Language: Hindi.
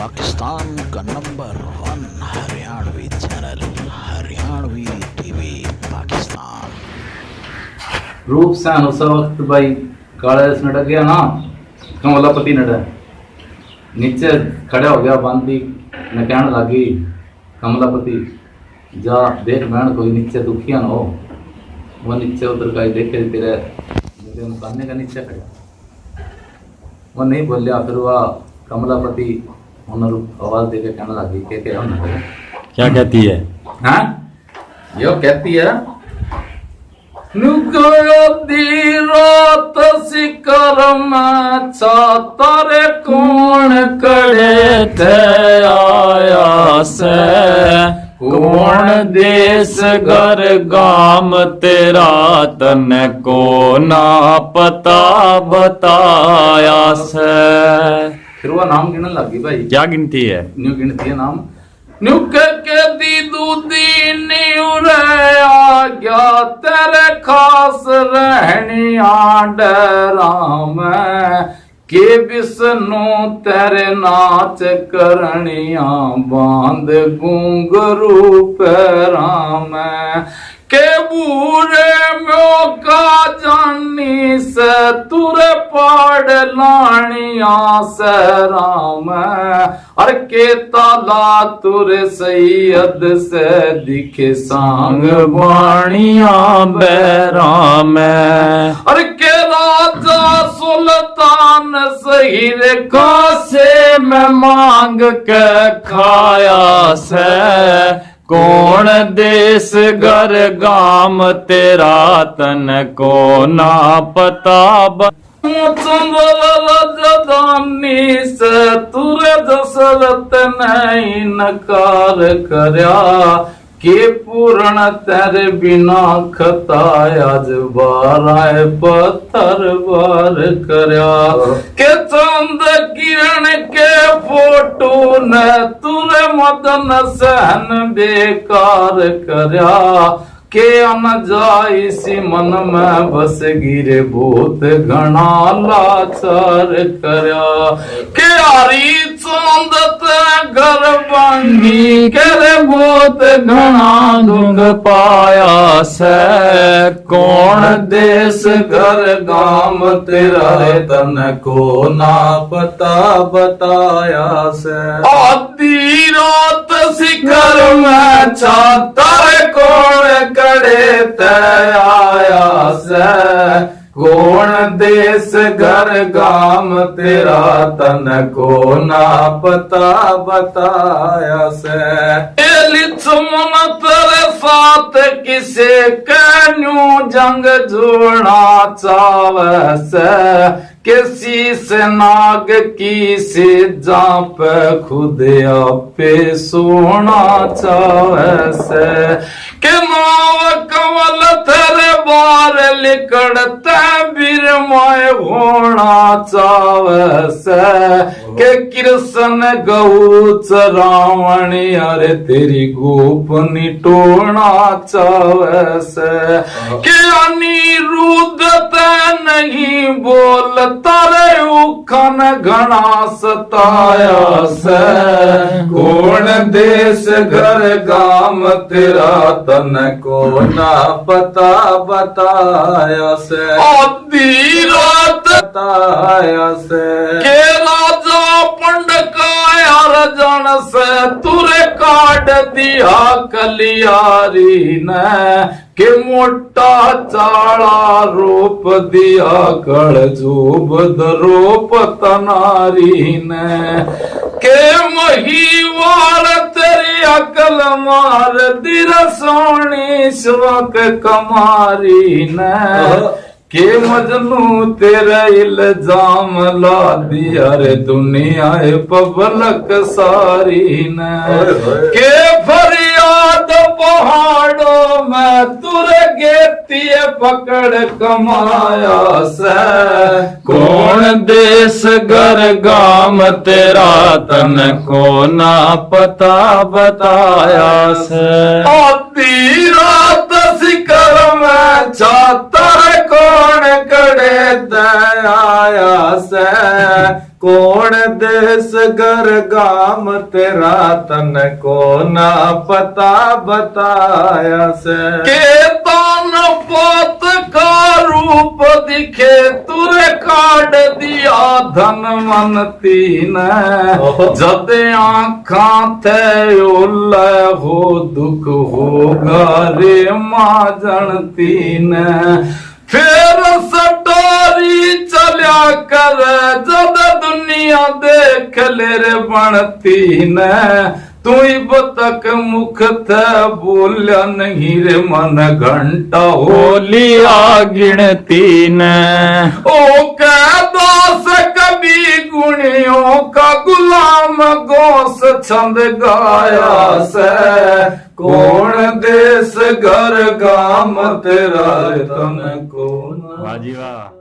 पाकिस्तान का number 1 Haryanvi channel Haryanvi TV Pakistan. रूप सैन उस वक्त भाई काले नड़ गया ना कमलापति नड़ नीचे खड़ा हो गया बांधी ने कहने लगी कमलापति जा देख बहन कोई नीचे दुखिया ना हो। वो नीचे उधर का देखे तेरे मकाने का नीचे खड़ा वो नहीं बोलिया। फिर वह कमलापति उन्होंने आवाज देके कहने लगी क्या कहती है? हाँ यो कहती है रात सिकर में तारे कौन कड़े थे आया से कौन देश घर गाम तेरा तन को ना पता बताया से। फिर वो नाम गिनने लगी भाई। क्या गिनती है? न्यू गिनती है नाम। न्यू के दी दूधी न्यू रे आ गया तेरे खास रहनी डरा में के विष्णु तेरे नाच करनिया बांध घुंघरू पैरा में के बूढ़े मौका जानी से तुरे पाड़ लानिया से राम और के ताला तुरे सैयद से दिखे सांग बाणिया बैरा में और के राजा सुल्तान सही रेखा से मैं मांग के खाया से कौन देश घर गाम तेरा तन को ना पता जदानी से तुरे दशरथ नहीं नकार करया के पूर्ण तेरे बिना खतायाज बाराए पत्थर बार करया के चंद किरण के फोटो न तुरे मदन सहन बेकार करया के अन जाई सी मन में बस गिरे बहुत घना लाचार करया के आरी चंद घर बांगी करे बहुत घना दुख पाया से कौन देश घर गाम तेरा तन को ना पता बताया से आधी रात शिखर में छातर कौन कड़े आया से कौन देश घर गाम तेरा तन को ना पता बताया से लिचमन तेरे साथ किसे कन्यू जंग जोड़ना चावे से किसी से नाग की से जाप खुद आपे सोना चावे से के नाव कमल तेरे बार लिकड़ते बिरमय होना चावे से के कृष्ण गौ चरावणी अरे तेरी गोप निटोना चावे से के अनिरुद्ध नहीं बोल तारे उखन घना सताया से कौन देश घर गाम तेरा तन को ना पता बताया से आधी रात बताया से के राजा पंड का यार जन से तुरे काट दिया कलियारी ने के मोटा चाड़ा रोप दिया कड़जूब रोप तनारी ने के महीवार तेरी अकल मार दिर सोनी शवक कमारी ने के मजनू तेरा इल्जाम ला दिया रे दुनिया पबलक सारी ने के फरियाद पहाड़ों में तुरे गेती पकड़ कमाया से कौन देश घर गाम तेरा तन को ना पता बताया से आधी रात शिखर में छातर कौन कड़े दया से कौन देश घर गाम तेरा तन को ना पता बताया से। के तान पोत का रूप दिखे तुरे काट दिया धनवंती ने। जद आँखा थे उल हो दुख होगा रे माँ जनती ने। फिर सटोरी चलिया कर जद दुनिया देख ले रे बनती ने। तू बतक मुख थे बोलिया नहीं रे मन घंटा होलिया गिनती ने। ओ कह दोष कभी गुणियों का गुलाम गोस छंद गाया से। कौन देश घर गाम तेरा तन को। वाह जी वाह।